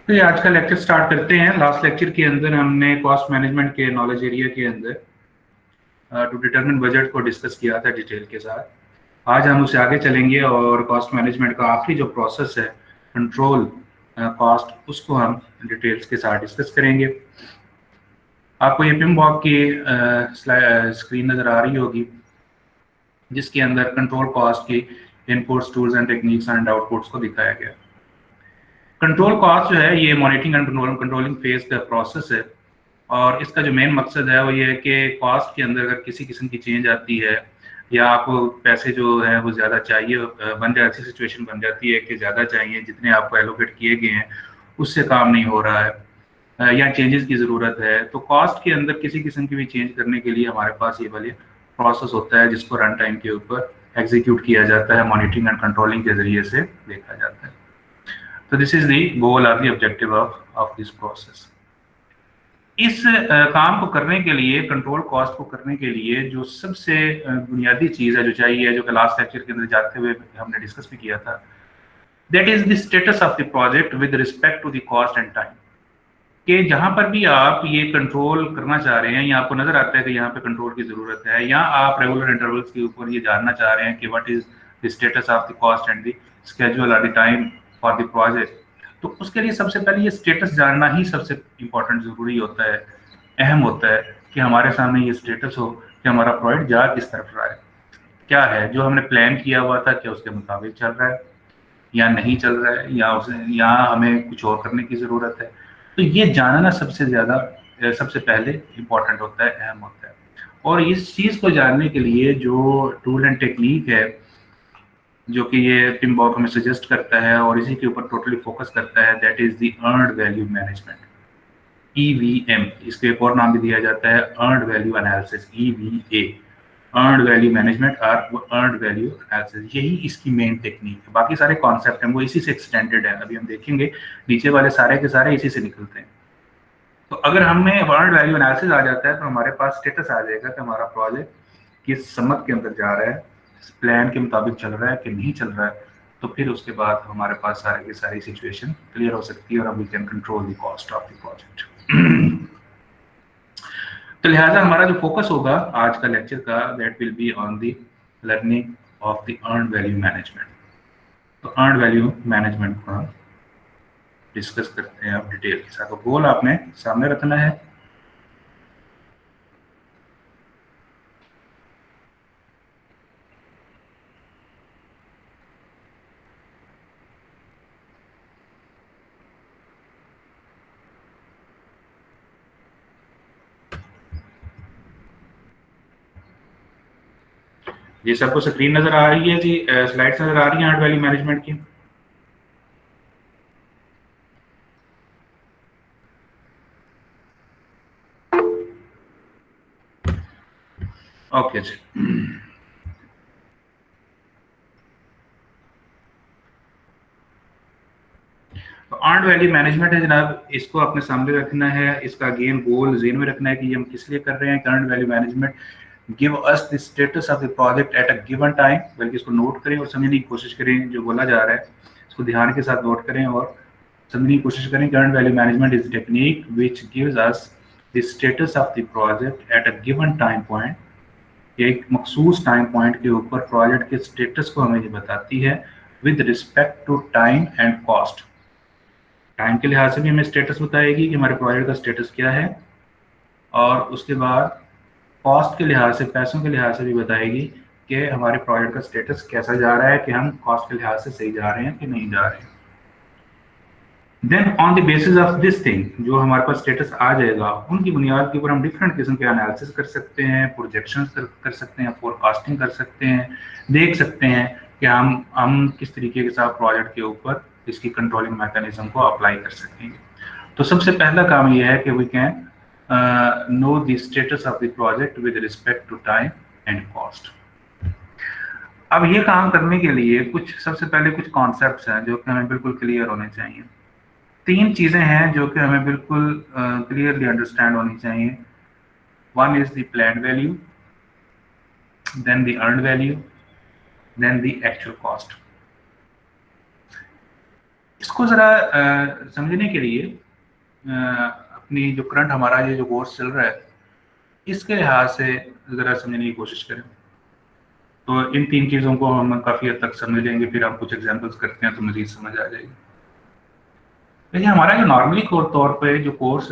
तो ये आज का लेक्चर स्टार्ट करते हैं। लास्ट लेक्चर के अंदर हमने कॉस्ट मैनेजमेंट के नॉलेज एरिया के अंदर टू डिटरमिन बजट को डिस्कस किया था डिटेल के साथ। आज हम उससे आगे चलेंगे और कॉस्ट मैनेजमेंट का आखिरी जो प्रोसेस है कंट्रोल कॉस्ट, उसको हम डिटेल्स के साथ डिस्कस करेंगे। आपको ये पिमबॉक की स्क्रीन नज़र आ रही होगी जिसके अंदर कंट्रोल कॉस्ट की inputs, tools and techniques and outputs को दिखाया गया। कंट्रोल कॉस्ट जो है ये मॉनिटरिंग एंड कंट्रोलिंग फेज का प्रोसेस है और इसका जो मेन मकसद है वो ये है कि कॉस्ट के अंदर अगर किसी किस्म की चेंज आती है या आपको पैसे जो है वो ज़्यादा चाहिए, बन जाए ऐसी सिचुएशन बन जाती है कि ज़्यादा चाहिए, जितने आपको एलोकेट किए गए हैं उससे काम नहीं हो रहा है, या चेंजेस की ज़रूरत है, तो कॉस्ट के अंदर किसी किस्म की भी चेंज करने के लिए हमारे पास ये वाले प्रोसेस होता है जिसको रन टाइम के ऊपर एग्जीक्यूट किया जाता है, मॉनिटरिंग एंड कंट्रोलिंग के ज़रिए से देखा जाता है। तो दिस इज द गोल और the objective of this process. इस काम को करने के लिए, कंट्रोल कॉस्ट को करने के लिए जो सबसे बुनियादी चीज़ है जो चाहिए, जो कि लास्ट लेक्चर के अंदर जाते हुए हमने डिस्कस भी किया था, that is the status of the project with respect to the cost and time. कि जहां पर भी आप ये कंट्रोल करना चाह रहे हैं या आपको नजर आता है कि यहाँ पे कंट्रोल की जरूरत है, या आप रेगुलर इंटरवल्स के ऊपर ये जानना चाह रहे हैं कि what is the status of the cost and the schedule और the time for the project, तो उसके लिए सबसे पहले ये स्टेटस जानना ही सबसे इम्पोर्टेंट जरूरी होता है, अहम होता है कि हमारे सामने ये स्टेटस हो कि हमारा प्रोजेक्ट जा किस तरफ रहा है, क्या है जो हमने प्लान किया हुआ था, क्या उसके मुताबिक चल रहा है या नहीं चल रहा है, या उसे यहाँ हमें कुछ और करने की ज़रूरत है। तो ये जानना सबसे ज़्यादा सबसे पहले इम्पोर्टेंट होता है, अहम होता है। और इस चीज़ को जानने के लिए जो टूल एंड टेक्निक है जो कि ये पिमबॉक हमें सजेस्ट करता है और इसी के ऊपर टोटली फोकस करता है, that is the earned value management, EVM। इसको एक और नाम भी दिया जाता है earned value analysis, EVA, earned value management और अर्नड वैल्यू एनालिसिस। यही इसकी मेन टेक्निक है। बाकी सारे कॉन्सेप्ट हैं वो इसी से एक्सटेंडेड है, अभी हम देखेंगे नीचे वाले सारे के सारे इसी से निकलते हैं। तो अगर हमें अर्नड वैल्यू एनालिसिस आ जाता है तो हमारे पास स्टेटस आ जाएगा कि हमारा प्रोजेक्ट किस समत के अंदर जा रहा है, प्लान के मुताबिक चल रहा है कि नहीं चल रहा है। तो फिर उसके बाद हमारे पास सारी की सारी सिचुएशन क्लियर हो सकती है और we can control the cost of the project. तो लिहाजा हमारा जो फोकस होगा आज का लेक्चर का, that will be on the learning of the earned value management. तो अर्नड वैल्यू मैनेजमेंट को हम डिस्कस करते हैं अब डिटेल के साथ। तो गोल आपने सामने रखना है। जी सबको स्क्रीन नजर आ रही है जी, स्लाइड्स नजर आ रही है अर्नड वैल्यू मैनेजमेंट की? ओके जी। तो अर्नड वैल्यू मैनेजमेंट है जनाब, इसको अपने सामने रखना है। इसका अगेन गोल ज़हन में रखना है कि ये हम किस लिए कर रहे हैं। Earned value management give us the status of the project at a given time. बल्कि इसको नोट करें और समझने की कोशिश करें, जो बोला जा रहा है इसको ध्यान के साथ नोट करें और समझने की कोशिश करें। Earned value management is technique which gives us the status of the project at a given time point. एक मखसूस टाइम पॉइंट के ऊपर प्रोजेक्ट के स्टेटस को हमें ये बताती है with respect to time and cost. Time के लिहाज से भी हमें स्टेटस बताएगी कि हमारे प्रोजेक्ट का स्टेटस क्या है, और उसके बाद कॉस्ट के लिहाज से, पैसों के लिहाज से भी बताएगी कि हमारे प्रोजेक्ट का स्टेटस कैसा जा रहा है, कि हम कॉस्ट के लिहाज से सही जा रहे हैं कि नहीं जा रहे हैं। Then on the basis of this thing, जो हमारे पास स्टेटस आ जाएगा उनकी बुनियाद के ऊपर हम डिफरेंट किस्म के एनालिसिस कर सकते हैं, प्रोजेक्शन कर सकते हैं, फोरकास्टिंग कर सकते हैं, देख सकते हैं कि हम किस तरीके के साथ प्रोजेक्ट के ऊपर इसकी कंट्रोलिंग मैकेनिज्म को अप्लाई कर सकेंगे। तो सबसे पहला काम यह है कि we can know the status of the project with respect to time and cost. अब ये काम करने के लिए कुछ सबसे पहले कुछ कॉन्सेप्ट्स हैं जो कि हमें बिल्कुल क्लियर होने चाहिए। तीन चीजें हैं जो कि हमें बिल्कुल क्लियरली अंडरस्टैंड होनी चाहिए। One is the plan value, then the earned value, then the actual cost. इसको ज़रा समझने के लिए अपनी जो करंट हमारा ये जो कोर्स चल रहा है इसके लिहाज से ज़रा समझने की कोशिश करें। तो इन 3 चीज़ों को हम काफ़ी हद तक समझ लेंगे, फिर हम कुछ एग्जांपल्स करते हैं तो मज़ीद समझ आ जाएगी। देखिए हमारा जो नॉर्मली तौर पे जो कोर्स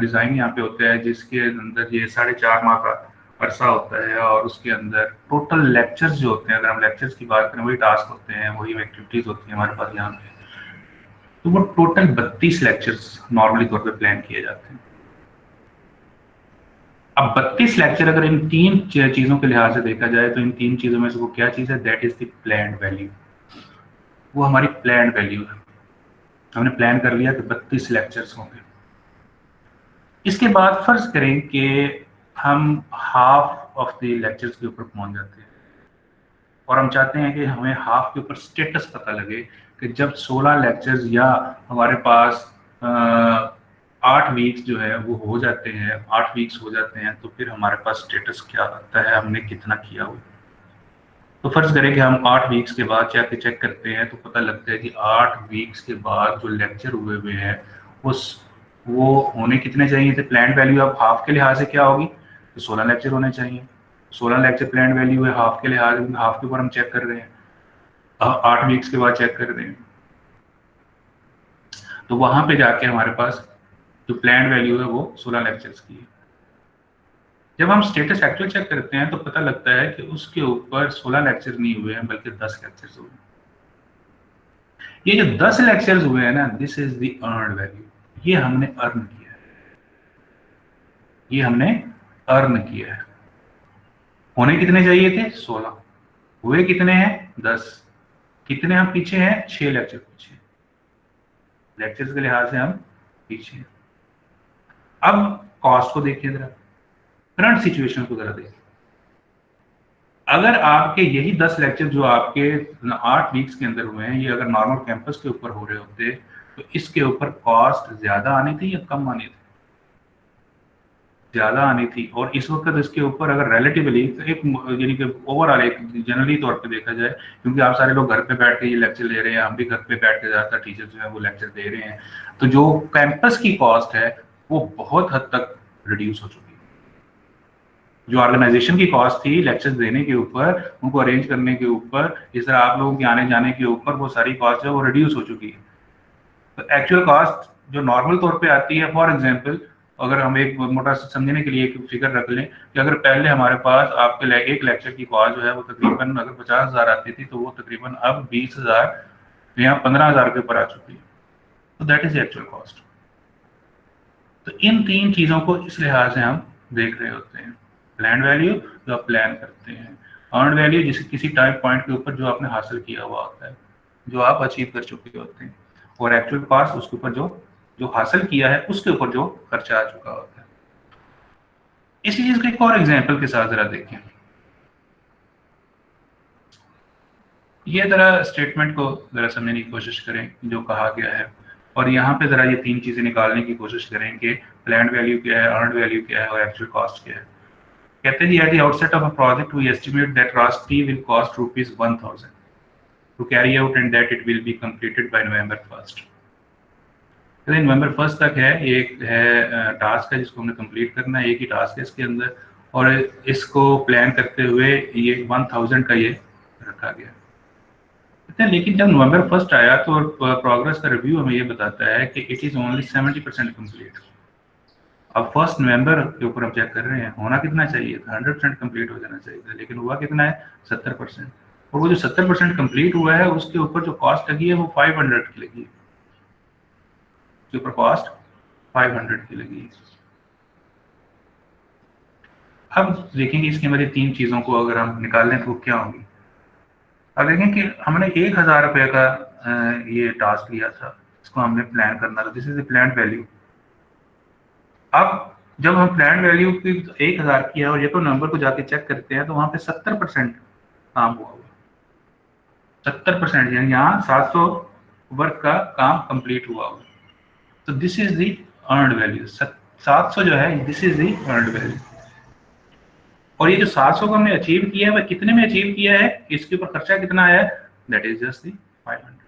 डिज़ाइन यहाँ पे होता है, जिसके अंदर ये 4.5 माह का अरसा होता है और उसके अंदर टोटल लेक्चर्स जो होते हैं, अगर हम लेक्चर्स की बात करें, वही टास्क होते हैं, वही एक्टिविटीज़ होती हैं हमारे पास यहाँ पे। तो वो टोटल 32 लेक्चर्स नॉर्मली तौर पे प्लान किए जाते हैं। अब 32 लेक्चर अगर इन 3 चीज़ों के लिहाज से देखा जाए तो इन 3 चीज़ों में से वो क्या चीज़ है, that is the planned value. वो हमारी प्लान्ड वैल्यू है। हमने प्लान कर लिया कि 32 लेक्चर्स होंगे। इसके बाद फर्ज करें कि हम हाफ ऑफ द लेक्चर्स के ऊपर पहुंच जाते हैं और हम चाहते हैं कि हमें हाफ के ऊपर स्टेटस पता लगे कि जब 16 लेक्चर्स या हमारे पास 8 वीक्स जो है वो हो जाते हैं, 8 वीक्स हो जाते हैं, तो फिर हमारे पास स्टेटस क्या आता है, हमने कितना किया हुआ। तो फर्ज करें कि हम 8 वीक्स के बाद जाके चेक करते हैं तो पता लगता है कि 8 वीक्स के बाद जो लेक्चर हुए हुए हैं वो होने कितने चाहिए थे। प्लान वैल्यू अब हाफ के लिहाज से क्या होगी, तो 16 लेक्चर होने चाहिए। 16 लेक्चर प्लान वैल्यू है, हाफ के लिहाज, हाफ के ऊपर हम चेक कर रहे हैं, 8 वीक्स के बाद चेक कर रहे हैं। तो वहां पे जाके हमारे पास जो प्लान वैल्यू है वो 16 लेक्चर्स की है। जब हम स्टेटस एक्चुअल चेक करते हैं तो पता लगता है कि उसके ऊपर 16 लेक्चर नहीं हुए हैं बल्कि 10 लेक्चर्स हुए हैं। ये जो 10 लेक्चर्स हुए हैं ना, this is the earned value. ये हमने अर्न किया है, ये हमने अर्न किया है। होने कितने चाहिए थे, 16, हुए कितने हैं, 10। कितने हम पीछे हैं, 6 लेक्चर पीछे, लेक्चर्स के लिहाज से हम पीछे हैं। अब कॉस्ट को देखिए जरा, करंट सिचुएशन को जरा देखिए। अगर आपके यही 10 लेक्चर जो आपके 8 वीक्स के अंदर हुए हैं, ये अगर नॉर्मल कैंपस के ऊपर हो रहे होते तो इसके ऊपर कॉस्ट ज्यादा आनी थी या कम आनी थी, ज्यादा आनी थी। और इस वक्त इसके ऊपर अगर रिलेटिवली एक यानी कि ओवरऑल एक जनरली तौर पे देखा जाए, क्योंकि आप सारे लोग घर पे बैठ के ये लेक्चर ले रहे हैं, हम भी घर पे बैठ के ज्यादातर टीचर जो है वो लेक्चर दे रहे हैं, तो जो कैंपस की कॉस्ट है वो बहुत हद तक रिड्यूस हो चुकी है। जो ऑर्गेनाइजेशन की कॉस्ट थी लेक्चर्स देने के ऊपर, उनको अरेंज करने के ऊपर, इस तरह आप लोगों के आने जाने के ऊपर, वो सारी कॉस्ट है वो रिड्यूस हो चुकी है। तो एक्चुअल कॉस्ट जो नॉर्मल तौर पे आती है, फॉर एग्जांपल अगर हम एक मोटा समझने के लिए एक फिगर रख लें कि अगर पहले हमारे पास आपके एक लेक्चर की कॉस्ट जो है वो तकरीबन अगर 50,000 आती थी, तो वो तकरीबन अब 20,000 या 15,000 के ऊपर आ चुकी है। तो दैट इज एक्चुअल कॉस्ट। तो इन 3 चीजों को इस लिहाज से हम देख रहे होते हैं। प्लान वैल्यू जो आप प्लान करते हैं, अर्न वैल्यू जिसे किसी टाइम पॉइंट के ऊपर जो आपने हासिल किया हुआ होता है, जो आप अचीव कर चुके होते हैं, और एक्चुअल कॉस्ट उसके ऊपर जो जो हासिल किया है उसके ऊपर जो खर्चा आ चुका होता है। इसी चीज को एक और एग्जांपल के साथ जरा देखें। ये जरा स्टेटमेंट को जरा समझने की कोशिश करें जो कहा गया है, और यहाँ पे जरा ये 3 चीजें निकालने की कोशिश करें कि प्लान वैल्यू क्या है, अर्न वैल्यू क्या है और एक्चुअल कॉस्ट क्या है। कहते हैं at the outset of a project we estimate that RAS T will cost ₹1,000 to carry out and that it will be completed by November 1st। November 1st तक है, एक है टास्क है जिसको हमने कंप्लीट करना है, एक ही टास्क है इसके अंदर, और इसको प्लान करते हुए ये 1000 का ये रखा गया। कहते हैं लेकिन जब नवंबर 1st आया तो प्रोग्रेस का रिव्यू हमें ये बताता है कि इट इज ओनली 70% कंप्लीट। अब 1 नवंबर के ऊपर हम चेक कर रहे हैं, होना कितना चाहिए था, 100% कंप्लीट हो जाना चाहिए था, लेकिन हुआ कितना है, 70%। और वो जो 70% कंप्लीट हुआ है उसके ऊपर जो कॉस्ट लगी है वो 500 की लगी है, उसके ऊपर कॉस्ट 500 की लगी है। अब देखेंगे इसके अंदर 3 चीजों को अगर हम निकाल लें तो क्या होंगी। अब देखें कि हमने 1000 रुपये का ये टास्क लिया था, इसको हमने प्लान करना था, this is the plan value. अब जब हम प्लान वैल्यू की 1000 की है और ये तो नंबर को जाके चेक करते हैं तो वहां पे 70% काम हुआ हुआ, 70%, यानी यहाँ 700 वर्क का काम कंप्लीट हुआ हुआ। तो this is the earned value, 700 जो है this is the earned value. और ये जो 700 को हमने अचीव किया है वह कितने में अचीव किया है, इसके ऊपर खर्चा कितना आया है, दैट इज जस्ट दी 500।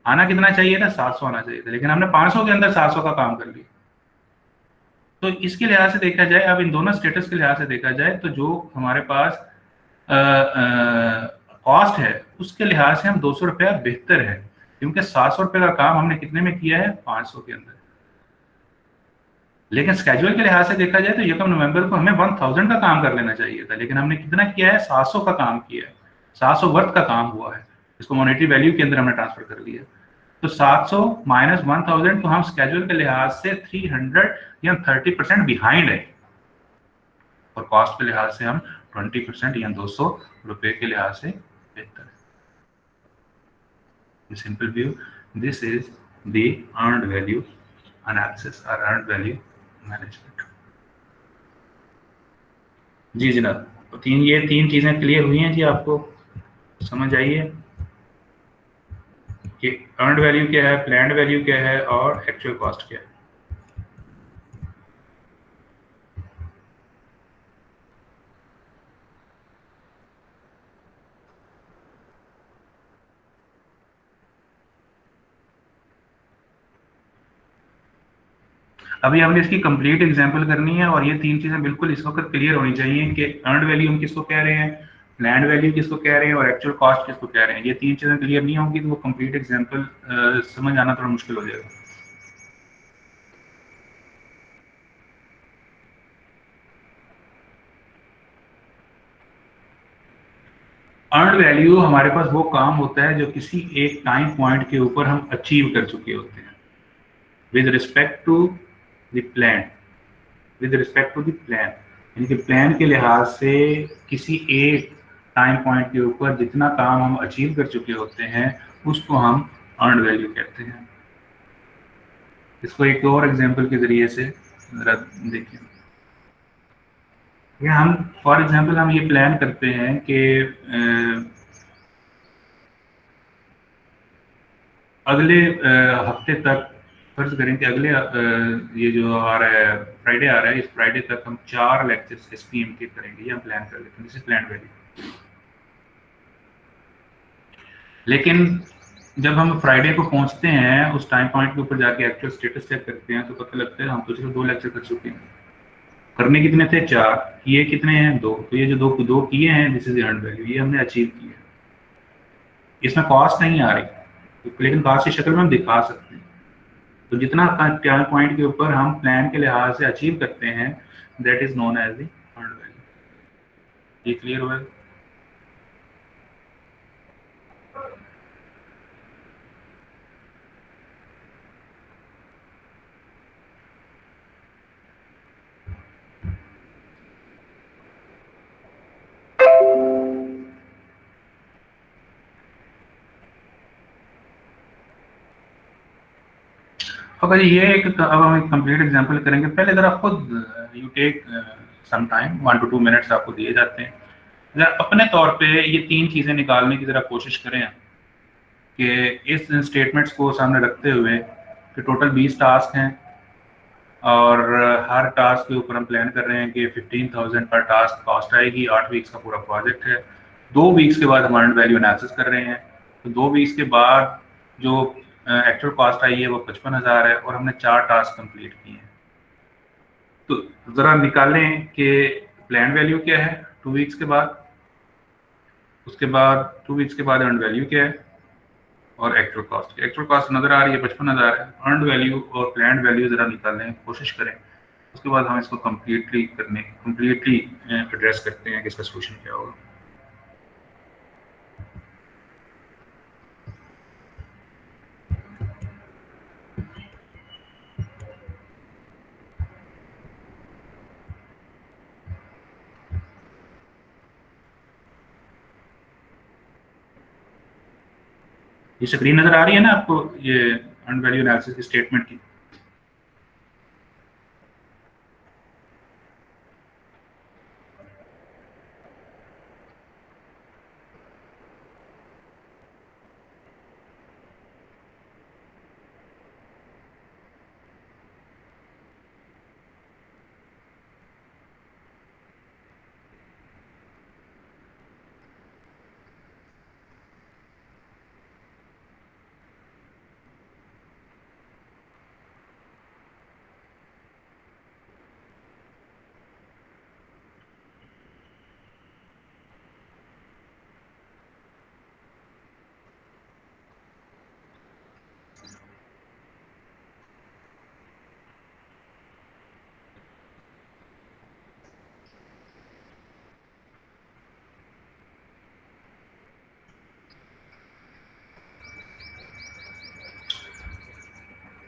आना कितना चाहिए था, 700 आना चाहिए था, लेकिन हमने 500 के अंदर 700 का काम कर लिया। तो इसके लिहाज से देखा जाए, अब इन दोनों स्टेटस के लिहाज से देखा जाए, तो जो हमारे पास कॉस्ट है उसके लिहाज से हम 200 रुपया बेहतर है, क्योंकि 700 रुपये का काम हमने कितने में किया है, 500 के अंदर। लेकिन स्केड्यूल के लिहाज से देखा जाए तो यकम नवंबर को हमें 1000 का काम कर लेना चाहिए था, लेकिन हमने कितना किया है, 700 का काम किया है, 700 वर्थ का काम हुआ है, इसको मॉनेटरी वैल्यू के अंदर हमने ट्रांसफर कर लिया। तो 700 माइनस 1000, तो हम स्केड्यूल के लिहाज से 300 या 30% बिहाइंड है, और कॉस्ट के लिहाज से हम 20% या 200 रुपए के लिहाज से बेहतर है। In simple view, this is the earned value analysis or earned value management. जी जनाब, तो ये तीन चीजें क्लियर हुई हैं जी, आपको समझ आई है कि अर्नड वैल्यू क्या है, प्लान्ड वैल्यू क्या है, और एक्चुअल कॉस्ट क्या है। अभी हमने इसकी कंप्लीट एग्जांपल करनी है, और ये तीन चीजें बिल्कुल इस वक्त क्लियर होनी चाहिए कि अर्नड वैल्यू हम किसको कह रहे हैं, प्लान्ड वैल्यू किसको कह रहे हैं, और एक्चुअल कॉस्ट किसको कह रहे हैं। ये तीन चीजें क्लियर नहीं होंगी तो वो कंप्लीट एग्जांपल समझ आना थोड़ा मुश्किल हो जाएगा। अर्नड वैल्यू हमारे पास वो काम होता है जो किसी एक टाइम पॉइंट के ऊपर हम अचीव कर चुके होते हैं with respect to the plan, with respect to the plan, यानी कि प्लान के लिहाज से किसी एक टाइम पॉइंट के ऊपर जितना काम हम अचीव कर चुके होते हैं उसको हम अर्नड वैल्यू कहते हैं। इसको एक और एग्जांपल के जरिए से जरा देखिए। ये हम फॉर एग्जांपल हम ये प्लान करते हैं कि अगले हफ्ते तक, फर्ज करें कि अगले ये जो आ रहा है फ्राइडे आ रहा है, इस फ्राइडे तक हम 4 लेक्चर्स एसपीएम के करेंगे, ये हम प्लान कर लेते हैं, दिस इज प्लान वैल्यू। लेकिन जब हम फ्राइडे को पहुंचते हैं, उस टाइम पॉइंट के ऊपर जाके एक्चुअल स्टेटस चेक करते हैं, तो पता लगता है हम तो सिर्फ 2 लेक्चर कर चुके हैं। करने कितने थे, 4, ये कितने हैं, 2, तो ये जो दो दो किए हैं, दिस इज अर्नड वैल्यू, ये हमने अचीव किया। इसमें कॉस्ट नहीं आ रही, लेकिन कॉस्ट की शक्ल में हम दिखा सकते हैं। तो जितना टाइम पॉइंट के ऊपर हम प्लान के लिहाज से अचीव करते हैं, that is known as the earned value. ये क्लियर हुआ? ओके, ये एक, अब हम एक कंप्लीट एग्जांपल करेंगे। पहले जरा खुद you take some time, 1 to 2 minutes आपको दिए जाते हैं, जरा अपने तौर पे ये तीन चीजें निकालने की जरा कोशिश करें कि इस स्टेटमेंट्स को सामने रखते हुए कि टोटल 20 टास्क हैं, और हर टास्क के ऊपर हम प्लान कर रहे हैं कि 15,000 पर टास्क कॉस्ट आएगी, 8 वीक्स का पूरा प्रोजेक्ट है। 2 वीक्स के बाद हम अर्नड वैल्यू एनालिसिस कर रहे हैं, तो 2 वीक्स के बाद जो एक्चुअल कॉस्ट आई है वो 55,000 है, और हमने 4 टास्क कंप्लीट किए हैं। तो ज़रा निकालें कि प्लान वैल्यू क्या है 2 वीक्स के बाद, उसके बाद 2 वीक्स के बाद अर्नड वैल्यू क्या है, और एक्चुअल कॉस्ट। एक्चुअल कॉस्ट नज़र आ रही है 55,000 है, अर्नड वैल्यू और प्लान वैल्यू ज़रा निकालने की कोशिश करें। उसके बाद हम इसको कंप्लीटली एड्रेस करते हैं कि इसका सोल्यूशन क्या होगा। ये स्क्रीन नजर आ रही है ना आपको, ये अर्नड वैल्यू एनालिसिस की स्टेटमेंट की?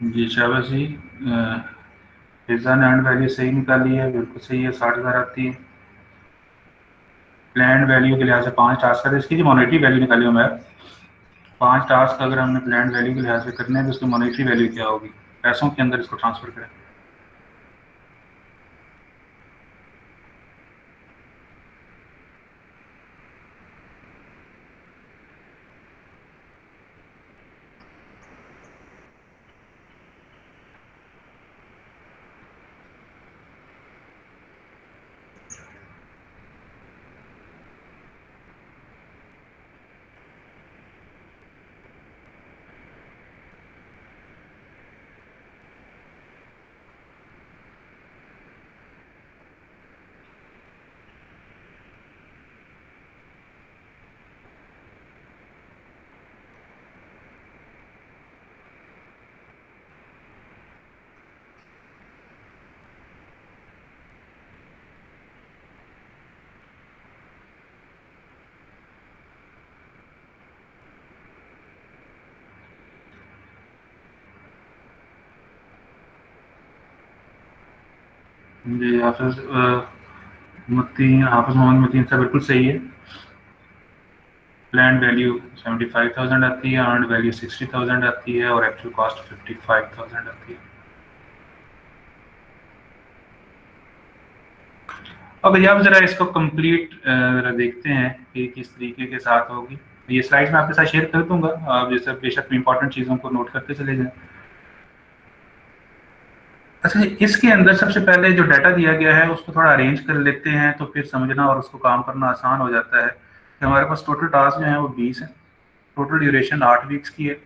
जी शाबाश जी। फिजा ने अर्न वैल्यू सही निकाली है, बिल्कुल सही है, 60,000 आती है। प्लान वैल्यू के लिहाज से 5 टास्क है, इसकी जो मॉनेटरी वैल्यू निकाली हूँ मैं, 5 टास्क अगर हमने प्लान वैल्यू के लिहाज से करने हैं तो उसकी मॉनेटरी वैल्यू क्या होगी, पैसों के अंदर इसको ट्रांसफर करें। जी हाफिज मतीन, हाफिज मोहम्मद मतीन साहब बिल्कुल सही है। प्लान वैल्यू 75,000 आती है, अर्न वैल्यू 60,000 आती है और एक्चुअल कॉस्ट 55,000 आती है। अब भैया आप जरा इसको कंप्लीट जरा देखते हैं कि किस तरीके के साथ होगी। ये स्लाइड्स मैं आपके साथ शेयर कर दूंगा, आप जैसे बेशक इंपॉर्टेंट चीज़ों को नोट करते चले जाएं। अच्छा, इसके अंदर सबसे पहले जो डाटा दिया गया है उसको थोड़ा अरेंज कर लेते हैं तो फिर समझना और उसको काम करना आसान हो जाता है कि हमारे पास टोटल टास्क जो है वो 20 है, टोटल ड्यूरेशन 8 वीक्स की है।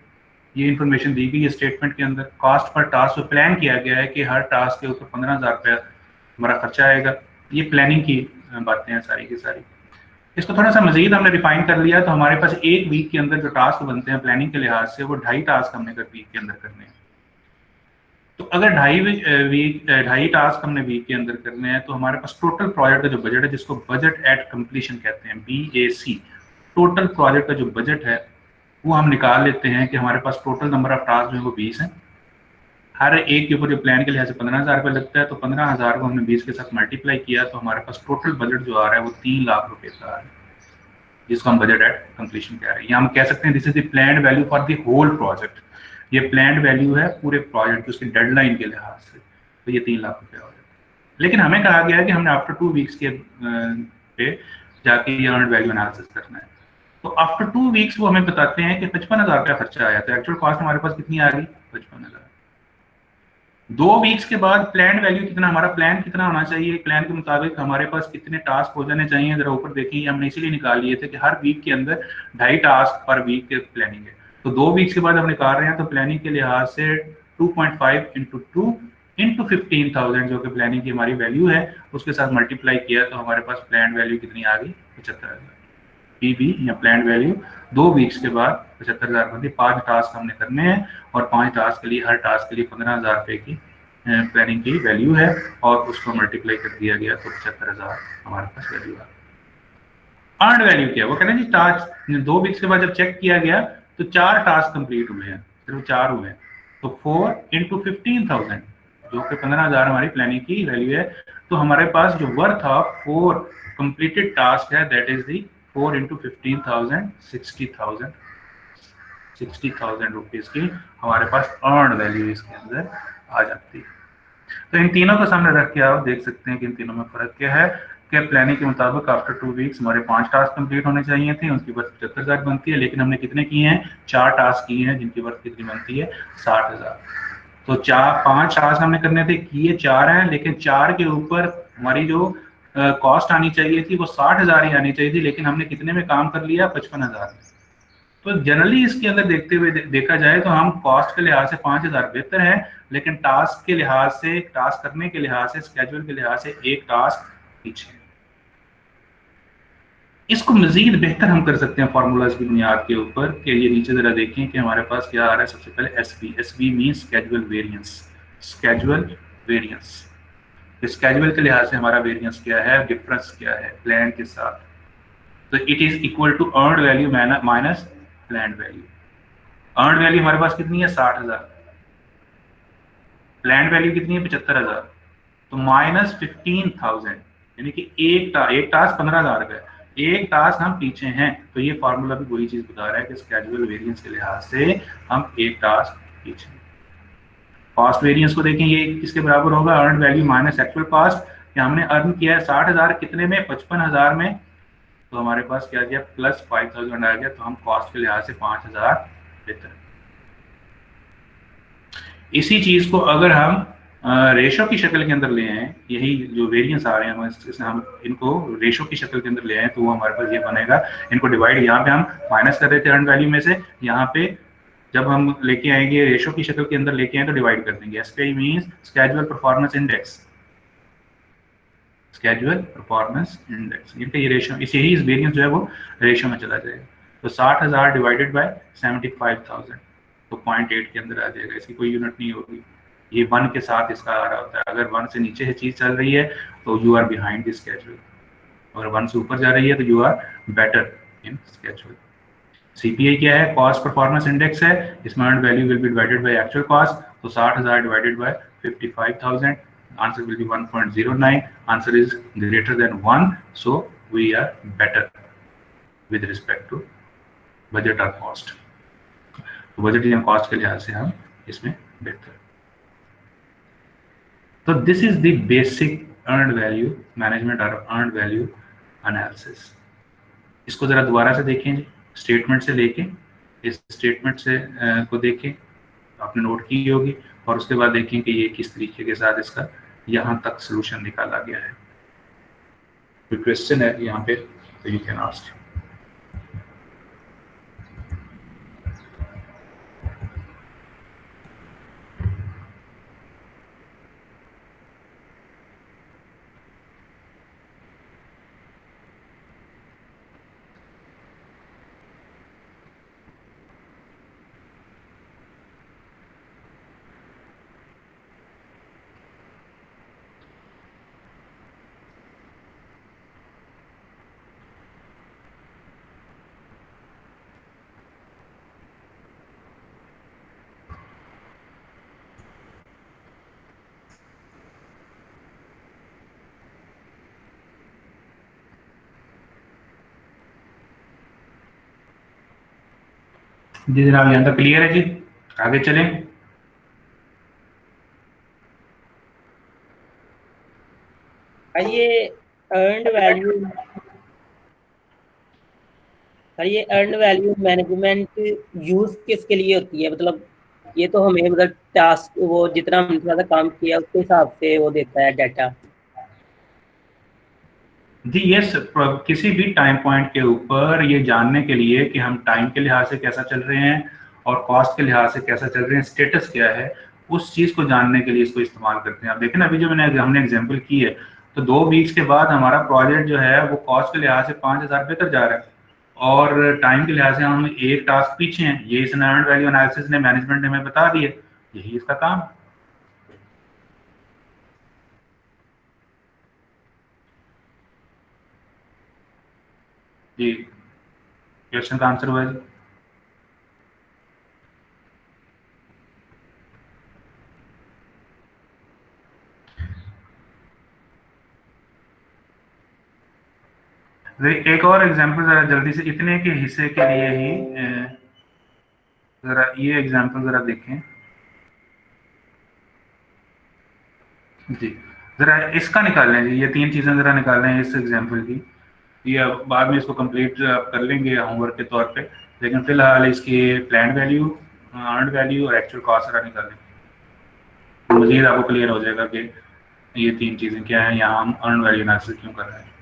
ये इन्फॉर्मेशन दी गई है स्टेटमेंट के अंदर। कॉस्ट पर टास्क जो प्लान किया गया है कि हर टास्क के ऊपर 15,000 रुपया हमारा खर्चा आएगा। ये प्लानिंग की बातें हैं सारी की सारी। इसको थोड़ा सा मजीद हमने रिफाइन कर लिया तो हमारे पास एक वीक के अंदर जो टास्क बनते हैं प्लानिंग के लिहाज से वो 2.5 टास्क हमने अगर वीक के अंदर करने हैं। तो अगर 2.5 टास्क हमने वीक के अंदर करने हैं तो हमारे पास टोटल प्रोजेक्ट का जो बजट है, जिसको बजट एट कंप्लीशन कहते हैं, BAC, टोटल प्रोजेक्ट का जो बजट है वो हम निकाल लेते हैं कि हमारे पास टोटल नंबर ऑफ टास्क जो है वो 20 है। हर एक के ऊपर जो प्लान के लिहाज से 15,000 रुपये लगता है, तो 15,000 को हमने 20 के साथ मल्टीप्लाई किया तो हमारे पास टोटल बजट जो आ रहा है वो 3 लाख रुपए का आ रहा है, जिसको हम बजट एट कंप्लीशन कह रहे हैं। या हम कह सकते हैं this is the planned value for the whole project. ये प्लान्ड वैल्यू है पूरे प्रोजेक्ट की, उसकी डेडलाइन के लिहाज से, तो ये 3 लाख रुपए हो जाता है। लेकिन हमें कहा गया है कि हमने आफ्टर 2 वीक्स के पे जाके ये अर्नड वैल्यू एनालिसिस करना है। तो आफ्टर 2 वीक्स वो हमें बताते हैं कि 55,000 रुपया खर्चा आया, तो एक्चुअल कॉस्ट हमारे पास कितनी आ गई, 55,000। 2 वीक्स के बाद प्लान वैल्यू कितना, हमारा प्लान कितना होना चाहिए, प्लान के मुताबिक हमारे पास कितने टास्क हो जाने चाहिए, जरा ऊपर देखिए। हमने इसीलिए निकाल लिए थे कि हर वीक के अंदर 2.5 टास्क पर वीक के प्लानिंग है। तो 2 वीक्स के बाद हम निकाल रहे हैं तो प्लानिंग के लिहाज से 2.5 इंटू 2 इंटू 15,000 जो कि प्लानिंग की हमारी वैल्यू है उसके साथ मल्टीप्लाई किया तो हमारे पास प्लान वैल्यू कितनी आ गई, 75,000। PB या प्लान वैल्यू 2 वीक्स के बाद 75,000 बनती। 5 टास्क हमने करने हैं और 5 टास्क के लिए हर टास्क के लिए 15,000 रुपए की प्लानिंग की वैल्यू है और उसको मल्टीप्लाई कर दिया गया तो 75,000 हमारे पास वैल्यू आ गई। अर्न वैल्यू क्या है, वो कहते हैं जी टास्क 2 वीक्स के बाद जब चेक किया गया तो 4 टास्क कंप्लीट हुए हैं, सिर्फ 4 हुए हैं। तो 4 इंटू 15,000 जो कि 15,000 हमारी प्लानिंग की वैल्यू है, तो हमारे पास जो वर्थ ऑफ 4 कंप्लीटेड टास्क है that is the 4 into 15,000, 60,000 rupees की हमारे पास अर्न वैल्यू इसके अंदर आ जाती है। तो इन तीनों को सामने रख के आप देख सकते हैं कि इन तीनों में फर्क क्या है कि प्लानिंग के मुताबिक आफ्टर 2 वीक्स हमारे 5 टास्क कंप्लीट होने चाहिए थे, उनकी वर्थ 75,000 बनती है, लेकिन हमने कितने किए हैं, 4 टास्क किए हैं जिनकी वर्थ कितनी बनती है, 60,000। तो 5 टास्क हमने करने थे, किए 4 हैं, लेकिन 4 के ऊपर हमारी जो कॉस्ट आनी चाहिए थी वो 60,000 ही आनी चाहिए थी, लेकिन हमने कितने में काम कर लिया, 55,000 में। तो जनरली इसके अंदर देखते हुए देखा जाए तो हम कॉस्ट के लिहाज से 5,000 बेहतर है, लेकिन टास्क के लिहाज से, टास्क करने के लिहाज से, स्केड्यूल के लिहाज से एक टास्क पीछे। इसको मजीद बेहतर हम कर सकते हैं फार्मूलाज की बुनियाद के ऊपर कि ये नीचे जरा देखें कि हमारे पास क्या आ रहा है। सबसे पहले SV mean schedule variance. Schedule variance, schedule के लिहाज से हमारा वेरिएंस क्या है, डिफरेंस क्या है प्लान के साथ। तो it is equal to earned value minus planned value. Earned value हमारे पास कितनी है, 60,000। प्लान वैल्यू कितनी है 75,000, तो -15,000, यानी कि एक टास्क 15,000 का है, एक टास्क हम पीछे हैं। तो ये फॉर्मूला भी वही चीज बता रहा है कि स्केड्यूल वेरिएंस के लिहाज से हम एक टास्क पीछे। कॉस्ट वेरिएंस को देखें, ये किसके बराबर होगा, earn value minus actual cost, कि हमने अर्न किया है 60,000 कितने में, 55,000 में, तो हमारे पास क्या गया +5,000 आ गया, तो हम कॉस्ट के लिहाज से 5,000 बेहतर। इसी चीज को अगर हम रेशो की शक्ल के अंदर ले आए, यही जो वेरिएंस आ रहे हैं हम इनको रेशो की शक्ल के अंदर ले आए, तो वो हमारे पास ये बनेगा, इनको डिवाइड यहाँ पे हम माइनस कर रहे थे अर्न वैल्यू में से, यहाँ पे जब हम लेके आएंगे रेशो की शक्ल के अंदर लेके आए तो डिवाइड कर देंगे। SPI means schedule performance index, schedule performance index, इनका ये रेशो, इस यही इस वेरिएंस जो है वो रेशो में चला जाएगा। तो 60,000 डिवाइडेड बाय 75,000, तो 0.8 के अंदर आ जाएगा, इसकी कोई यूनिट नहीं होगी। ये 1 के साथ इसका आ रहा होता है, अगर 1 से नीचे है चीज चल रही है तो you are behind the schedule, अगर 1 से ऊपर जा रही है तो you are better in schedule. CPI क्या है, कॉस्ट परफॉर्मेंस इंडेक्स है, इसमें earned value will be divided by actual cost, तो 60,000 divided by 55,000, answer will be 1.09, answer is greater than 1, so we are better with respect to budget or cost, तो budget या cost के लिहाज से हम इसमें बेहतर। तो this is the basic earned value management और अर्न्ड वैल्यू एनालिसिस। इसको जरा दोबारा से देखें जी, स्टेटमेंट से लेके इस स्टेटमेंट से को देखें, आपने नोट की होगी, और उसके बाद देखें कि ये किस तरीके के साथ इसका यहाँ तक सोल्यूशन निकाला गया है। कोई क्वेश्चन है यहाँ पे तो यू कैन आस्क। जी जनाब, यहाँ तक क्लियर है जी, आगे चलें। ये अर्नड वैल्यू, ये अर्नड वैल्यू मैनेजमेंट यूज किसके लिए होती है, मतलब ये तो हमें मतलब टास्क वो जितना हमने ज्यादा काम किया उसके हिसाब से वो देता है डाटा। जी यस, किसी भी टाइम पॉइंट के ऊपर ये जानने के लिए कि हम टाइम के लिहाज से कैसा चल रहे हैं और कॉस्ट के लिहाज से कैसा चल रहे हैं, स्टेटस क्या है, उस चीज को जानने के लिए इसको इस्तेमाल करते हैं। आप देखें ना, अभी जो हमने एग्जांपल की है, तो 2 वीक्स के बाद हमारा प्रोजेक्ट जो है वो कॉस्ट के लिहाज से 5,000 बेहतर जा रहा है, और टाइम के लिहाज से हम एक टास्क पीछे हैं। ये इस अर्न्ड वैल्यू एनालिसिस ने, मैनेजमेंट ने हमें बता दिया, यही इसका काम है। जी, क्वेश्चन का आंसर हुआ जी। एक और एग्जांपल जरा जल्दी से, इतने के हिस्से के लिए ही जरा ये एग्जांपल जरा देखें जी, जरा इसका निकाल लें जी, ये 3 चीजें जरा निकाल लें इस एग्जांपल की। ये बाद में इसको कंप्लीट कर लेंगे होमवर्क के तौर पे, लेकिन फिलहाल इसकी प्लान वैल्यू, अर्नड वैल्यू और एक्चुअल कॉस्ट जरा निकाल लें, तो मजीद आपको क्लियर हो जाएगा कि ये 3 चीजें क्या हैं, यहाँ हम अर्न वैल्यू एनालिसिस क्यों कर रहे हैं।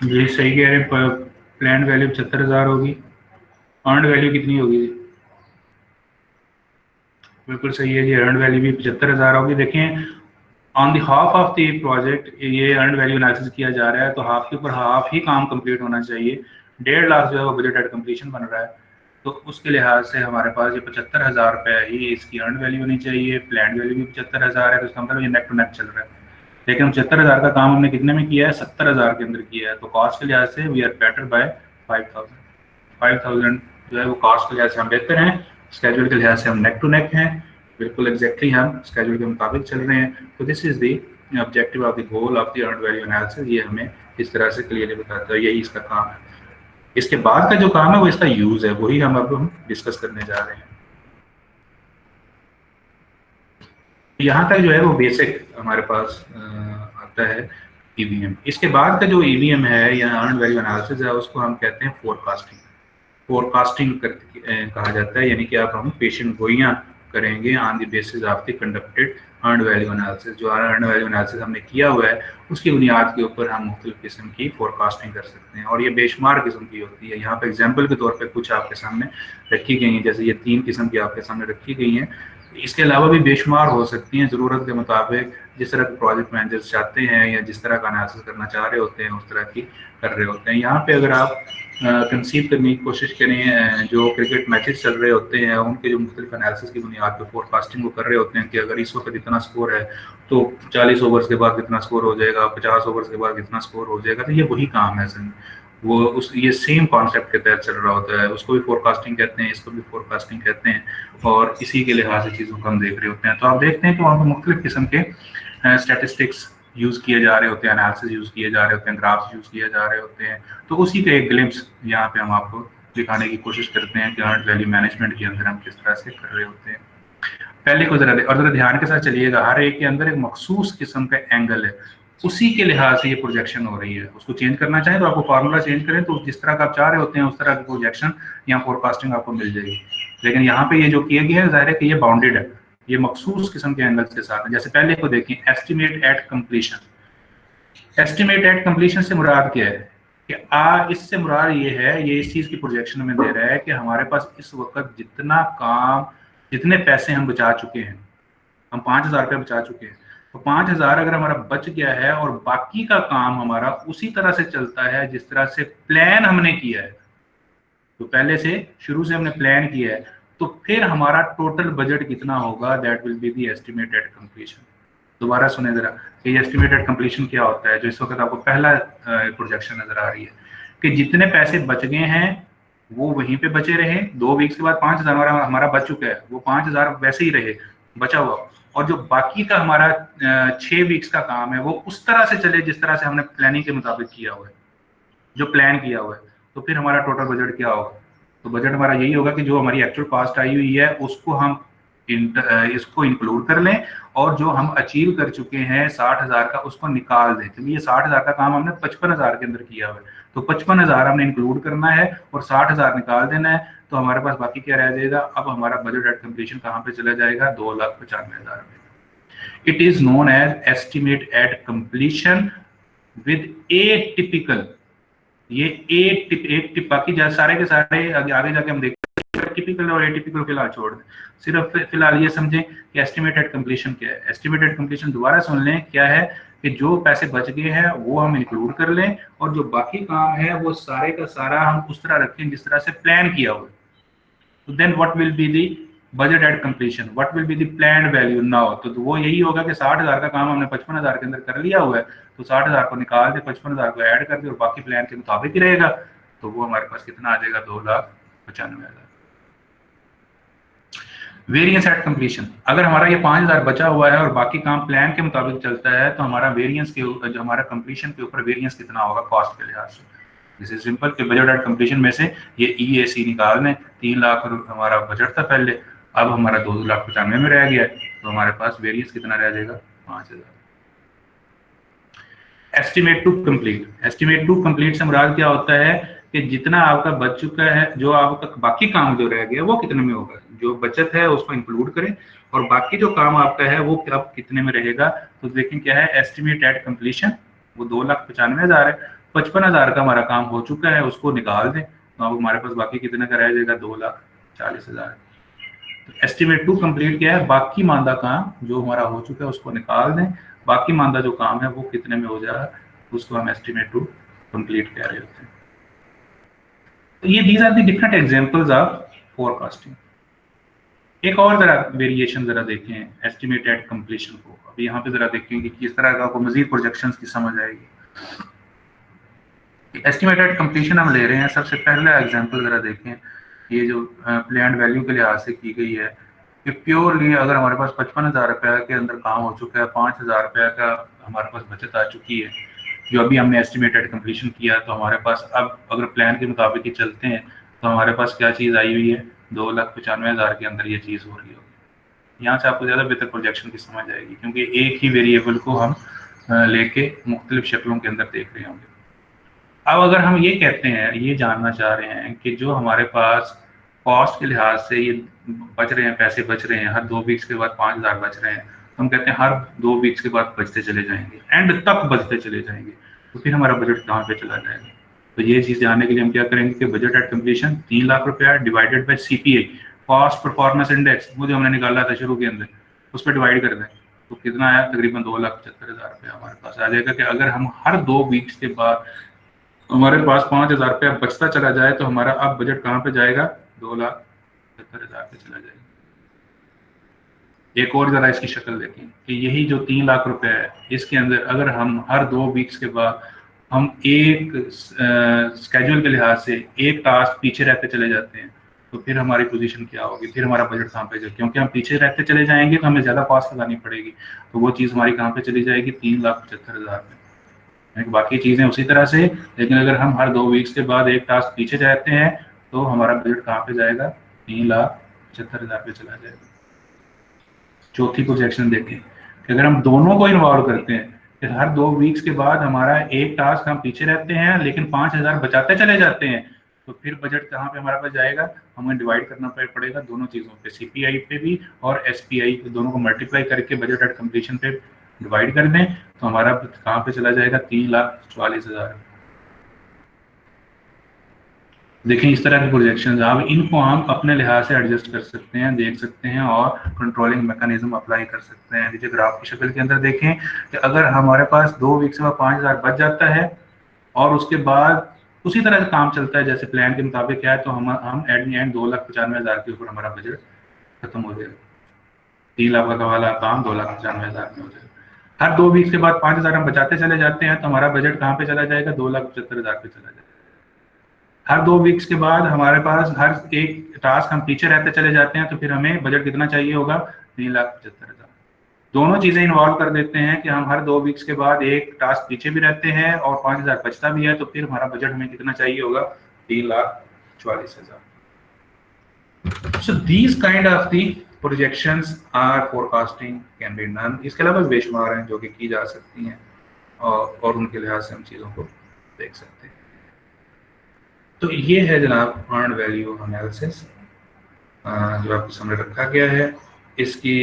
जी सही कह रहे हैं, प्लान वैल्यू 75,000 होगी, अर्नड वैल्यू कितनी होगी? बिल्कुल सही है जी, अर्नड वैल्यू भी 75,000 होगी। देखें on the half of the project ये अर्नड वैल्यू एनालिसिस किया जा रहा है, तो हाफ के ऊपर हाफ ही काम कंप्लीट होना चाहिए। 1.5 लाख जो है वो बजट एट कंप्लीशन बन रहा है, तो उसके लिहाज से हमारे पास ये 75,000 रुपये ही इसकी अर्न वैल्यू होनी चाहिए। प्लान वैल्यू भी 75,000 है, तो इसका मतलब ये नेक टू नेक चल रहा है। लेकिन 75,000 का काम हमने कितने में किया है? 70,000 के अंदर किया है, तो कॉस्ट के लिहाज से वी आर बेटर बाय 5,000। 5,000 जो है वो कॉस्ट के लिहाज से हम बेहतर हैं, स्केड्यूल के लिहाज से हम नेक टू नेक हैं, बिल्कुल एग्जैक्टली हम स्केड्यूल के मुताबिक चल रहे हैं। तो this is the objective of the goal of the earn value analysis. ये हमें इस तरह से क्लियरली बताता है, यही इसका काम है। इसके बाद का जो काम है वो इसका यूज है, वही हम डिस्कस करने जा रहे हैं। यहाँ तक जो है वो बेसिक हमारे पास आता है ईवीएम। इसके बाद का जो ईवीएम है या अर्न वैल्यू एनालिसिस है, उसको हम कहते हैं फोरकास्टिंग। फोरकास्टिंग कहा जाता है, यानी कि आप हम पेशेंट गोइयां करेंगे on the basis of the conducted earn value analysis. जो अर्न वैल्यू एनालिसिस हमने किया हुआ है उसकी बुनियाद के ऊपर हम मुख्तलिफ किस्म की फोरकास्टिंग कर सकते हैं, और ये बेशुमार किस्म की होती है। यहाँ पे एग्जाम्पल के तौर पे कुछ आपके सामने रखी गई हैं, जैसे ये 3 किस्म की आपके सामने रखी गई हैं। इसके अलावा भी बेशुमार हो सकती हैं, ज़रूरत के मुताबिक जिस तरह के प्रोजेक्ट मैनेजर्स चाहते हैं या जिस तरह का एनालिसिस करना चाह रहे होते हैं उस तरह की कर रहे होते हैं। यहाँ पे अगर आप कंसीव करने की कोशिश करें, जो क्रिकेट मैचेस चल रहे होते हैं उनके जो मुख्तलिफ एनालिसिस की बुनियाद पर फोरकास्टिंग वो कर रहे होते हैं कि अगर इस वक्त इतना स्कोर है तो 40 ओवर्स के बाद कितना स्कोर हो जाएगा, 50 ओवर्स के बाद कितना स्कोर हो जाएगा। तो ये वही काम है सर, वो उस ये सेम कॉन्सेप्ट के तहत चल रहा होता है। उसको भी फोरकास्टिंग कहते हैं, इसको भी फोरकास्टिंग कहते हैं, और इसी के लिहाज से चीज़ों को हम देख रहे होते हैं। तो आप देखते हैं कि वहाँ पर मुख्तलिफ किस्म के स्टैटिस्टिक्स यूज़ किए जा रहे होते हैं, एनालिसिस यूज़ किए जा रहे होते हैं, ग्राफ्स यूज़ किए जा रहे होते हैं। तो उसी का एक ग्लिम्स यहाँ पे हम आपको दिखाने की कोशिश करते हैं कि अर्न वैल्यू मैनेजमेंट के अंदर हम किस तरह से कर रहे होते हैं। पहले को जरा ध्यान के साथ चलिएगा, हर एक के अंदर एक मखसूस किस्म का एंगल है, उसी के लिहाज से ये प्रोजेक्शन हो रही है। उसको चेंज करना चाहें तो आपको फार्मूला चेंज करें तो जिस तरह का आप चाह रहे होते हैं उस तरह की प्रोजेक्शन या फोरकास्टिंग आपको मिल जाएगी। लेकिन यहाँ पे ये जो किया गया है जाहिर है कि ये बाउंडेड है, ये मखसूस किस्म के एंगल्स के साथ है। जैसे पहले को देखें, estimate at completion. Estimate at completion से मुराद क्या है कि इससे मुराद ये है, ये इस चीज की प्रोजेक्शन में दे रहा है कि हमारे पास इस वक्त जितना काम, जितने पैसे हम बचा चुके हैं, हम 5,000 रुपये बचा चुके हैं, तो 5,000 अगर हमारा बच गया है और बाकी का काम हमारा उसी तरह से चलता है जिस तरह से प्लान हमने किया है, तो पहले से शुरू से हमने प्लान किया है, तो फिर हमारा टोटल बजट कितना होगा, that will be the estimate at completion. दोबारा सुने जरा कि एस्टिमेट एट कंप्लीशन क्या होता है। जो इस वक्त आपको पहला प्रोजेक्शन नजर आ रही है कि जितने पैसे बच गए हैं वो वहीं पे बचे रहे, 2 वीक्स के बाद 5,000 हमारा बच चुका है, वो 5,000 वैसे ही रहे बचा हुआ, और जो बाकी का हमारा 6 वीक्स का काम है वो उस तरह से चले जिस तरह से हमने प्लानिंग के मुताबिक किया हुआ है, जो प्लान किया हुआ है। तो फिर हमारा टोटल बजट क्या होगा? तो बजट हमारा यही होगा कि जो हमारी एक्चुअल कॉस्ट आई हुई है उसको हम इसको इंक्लूड कर लें, और जो हम अचीव कर चुके हैं 60,000 का उसको निकाल दें, क्योंकि ये 60,000 का काम हमने 55,000 के अंदर किया हुआ है, तो 55,000 हमने इंक्लूड करना है और 60,000 निकाल देना है। तो हमारे पास बाकी क्या रह जाएगा? अब हमारा बजट एट कंप्लीशन कहाँ पे चला जाएगा? 2,95,000 रुपये। It is known as estimate at completion with a typical, ये बाकी सारे के सारे आगे जाके हम देखते हैं, टिपिकल और एटिपिकल फिलहाल छोड़ दें, सिर्फ फिलहाल ये समझें कि एस्टिमेट एट कंप्लीशन क्या है। एस्टिमेट एट कंप्लीशन दोबारा सुन लें क्या है, कि जो पैसे बच गए हैं वो हम इंक्लूड कर लें, और जो बाकी काम है वो सारे का सारा हम उस तरह रखें जिस तरह से प्लान किया हुआ है। तो then what will be the budget at completion, what will be the planned value now. तो वो यही होगा कि 60,000 का काम हमने 55,000 के अंदर कर लिया हुआ है, तो 60,000 को निकाल दे, 55,000 को ऐड कर दे और बाकी प्लान के मुताबिक ही रहेगा, तो वो हमारे पास कितना आ जाएगा? 2,95,000। वेरिएंस एट कंप्लीशन, अगर हमारा ये 5,000 बचा हुआ है और बाकी काम प्लान के मुताबिक चलता है, तो हमारा वेरिएंस के जो हमारा कंप्लीशन के ऊपर वेरिएंस कितना होगा कॉस्ट के लिहाज से? दिस इज सिंपल कि बजट एट कंप्लीशन में से ये EAC निकाल दें। 3 लाख हमारा बजट था पहले, अब हमारा 2,95,000 में रह गया है, तो हमारे पास वेरिएंस कितना रह जाएगा? 5,000। Estimate to complete, estimate to complete से मुराद क्या होता है कि जितना आपका बच चुका है, जो आपका बाकी काम जो रह गया वो कितने में होगा, जो बचत है उसको इंक्लूड करें, और बाकी जो काम आपका है वो अब कितने में रहेगा। तो देखें क्या है एस्टिमेट एट कंप्लीशन वो 2,95,000 है, 55,000 का हमारा काम हो चुका है, उसको निकाल दें तो अब हमारे पास बाकी कितने का रह जाएगा, 2,40,000। तो एस्टिमेट टू कंप्लीट क्या है, बाकी मानदा काम जो हमारा हो चुका है उसको निकाल दें, बाकी मानदा जो काम है वो कितने में हो जाएगा, उसको हम एस्टिमेट टू कंप्लीट कह रहे होते हैं। तो ये these are the different examples of forecasting. एक और जरा वेरिएशन जरा देखें एस्टिमेटेड कंप्लीशन को। अब यहाँ पे जरा देखें कि किस तरह का आपको मजीद प्रोजेक्शंस की समझ आएगी। एस्टिमेटेड कंप्लीशन हम ले रहे हैं, सबसे पहला एग्जांपल जरा देखें, ये जो प्लान्ड वैल्यू के लिहाज से की गई है कि प्योरली अगर हमारे पास 55,000 रुपये के अंदर काम हो चुका है, 5,000 रुपये का हमारे पास बचत आ चुकी है जो अभी हमने एस्टिमेटेड कंप्लीशन किया, तो हमारे पास अब अगर प्लान के मुताबिक ही चलते हैं तो हमारे पास क्या चीज़ आई हुई है, 2,95,000 के अंदर ये चीज़ हो रही होगी। यहाँ से आपको ज़्यादा बेहतर प्रोजेक्शन की समझ आएगी क्योंकि एक ही वेरिएबल को हम लेके मुख्तलिफ शक्लों के अंदर देख रहे होंगे। अब अगर हम ये कहते हैं, ये जानना चाह रहे हैं कि जो हमारे पास कॉस्ट के लिहाज से ये बच रहे हैं, पैसे बच रहे हैं, हर 2 वीक्स के बाद 5,000 बच रहे हैं, तो हम कहते हैं हर 2 वीक्स के बाद बचते चले जाएंगे, एंड तक बचते चले जाएंगे, तो फिर हमारा बजट कहाँ पे चला जाएगा। तो ये चीज़ जानने के लिए हम क्या करेंगे कि बजट एट कंप्लीशन 3 लाख रुपया divided by CPI, cost performance index, वो जो हमने निकाला था शुरू के अंदर, उस पर डिवाइड कर दें तो कितना आया, तकरीबन 2,75,000 रुपया हमारे पास आ जाएगा। कि अगर हम हर 2 वीक्स के बाद हमारे पास 5,000 रुपया बचता चला जाए तो हमारा अब बजट कहाँ पे जाएगा, 2,75,000 पे चला जाएगा। एक और जरा इसकी शक्ल देखें कि यही जो 3 लाख रुपए है, इसके अंदर अगर हम हर 2 वीक्स के बाद हम एक स्केड्यूल के लिहाज से एक टास्क पीछे रहते चले जाते हैं तो फिर हमारी पोजीशन क्या होगी, फिर हमारा बजट कहाँ पे जाएगा, क्योंकि हम पीछे रहते चले जाएंगे तो हमें ज़्यादा कॉस्ट लगानी पड़ेगी, तो वो चीज़ हमारी कहाँ पे चली जाएगी, 3,75,000 पे। बाकी चीज़ें उसी तरह से, लेकिन अगर हम हर 2 वीक्स के बाद एक टास्क पीछे जाते हैं तो हमारा बजट कहाँ पे जाएगा, 3,75,000 पे चला जाएगा। चौथी प्रोजेक्शन देखें कि अगर हम दोनों को इन्वॉल्व करते हैं कि हर 2 वीक्स के बाद हमारा एक टास्क हम पीछे रहते हैं लेकिन 5,000 बचाते चले जाते हैं, तो फिर बजट कहाँ पे हमारे पास जाएगा, हमें डिवाइड करना पड़ेगा दोनों चीज़ों पे, CPI पे भी और SPI, दोनों को मल्टीप्लाई करके बजट एट कंप्लीशन पे डिवाइड कर दें तो हमारा कहाँ पे चला जाएगा, 3,44,000। देखें इस तरह के प्रोजेक्शन, अब इनको हम अपने लिहाज से एडजस्ट कर सकते हैं, देख सकते हैं और कंट्रोलिंग मैकेनिज्म अप्लाई कर सकते हैं। नीचे ग्राफ की शक्ल के अंदर देखें कि अगर हमारे पास 2 वीक्स में 5,000 बच जाता है और उसके बाद उसी तरह से काम चलता है जैसे प्लान के मुताबिक क्या है, तो हम एट द एंड 2,95,000 के ऊपर हमारा बजट खत्म हो जाएगा। 3 लाख का वाला काम 2,95,000 में हो जाएगा। हर 2 वीक्स के बाद 5,000 हम बचाते चले जाते हैं तो हमारा बजट कहाँ पे चला जाएगा, 2,75,000 पे चला जाएगा। हर 2 वीक्स के बाद हमारे पास हर एक टास्क हम पीछे रहते चले जाते हैं तो फिर हमें बजट कितना चाहिए होगा, 3,75,000। दोनों चीजें इन्वॉल्व कर देते हैं कि हम हर 2 वीक्स के बाद एक टास्क पीछे भी रहते हैं और 5,000 बचता भी है, तो फिर हमारा बजट हमें कितना चाहिए होगा, 3,44,000। So these kind of the projections are forecasting can be done। इसके अलावा बेशुमार हैं जो कि की जा सकती हैं और उनके लिहाज से हम चीज़ों को देख सकते हैं। तो ये है जनाब अर्न वैल्यू एनालिसिस जो आपके सामने रखा गया है। इसकी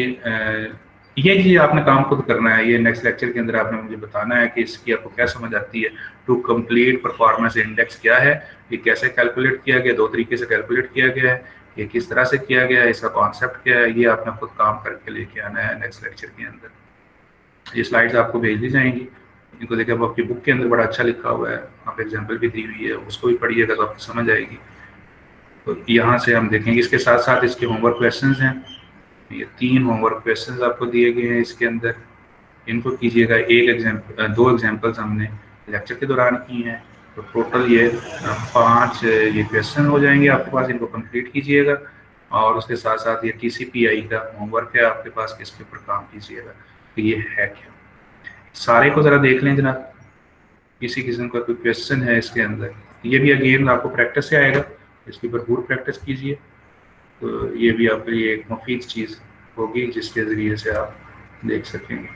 ये चीज़ आपने काम खुद करना है, ये नेक्स्ट लेक्चर के अंदर आपने मुझे बताना है कि इसकी आपको क्या समझ आती है। टू कंप्लीट परफॉर्मेंस इंडेक्स क्या है, ये कैसे कैलकुलेट किया गया, 2 तरीके से कैलकुलेट किया गया है, ये किस तरह से किया गया है, इसका कॉन्सेप्ट क्या है, ये आपने खुद काम करके लेके आना है नेक्स्ट लेक्चर के अंदर। ये स्लाइड्स आपको भेज दी जाएंगी, इनको देखिए अब आपकी बुक के अंदर बड़ा अच्छा लिखा हुआ है, वहाँ पे एग्जाम्पल भी दी हुई है, उसको भी पढ़िएगा तो आपको समझ आएगी। तो यहाँ से हम देखेंगे, इसके साथ साथ इसके होमवर्क क्वेश्चंस हैं, ये 3 होमवर्क क्वेश्चंस आपको दिए गए हैं इसके अंदर, इनको कीजिएगा। 2 एग्जाम्पल्स हमने लेक्चर के दौरान की हैं, तो टोटल ये 5 ये क्वेश्चन हो जाएंगे आपके पास, इनको कंप्लीट कीजिएगा और उसके साथ साथ ये TCPI का होमवर्क है आपके पास, इसके ऊपर काम कीजिएगा। तो ये है क्या, सारे को ज़रा देख लें जनाब, किसी किस्म का कोई क्वेश्चन है इसके अंदर, ये भी अगेन आपको प्रैक्टिस से आएगा, इसकी भरपूर प्रैक्टिस कीजिए, तो ये भी आपके लिए एक मुफीद चीज़ होगी जिसके ज़रिए से आप देख सकेंगे।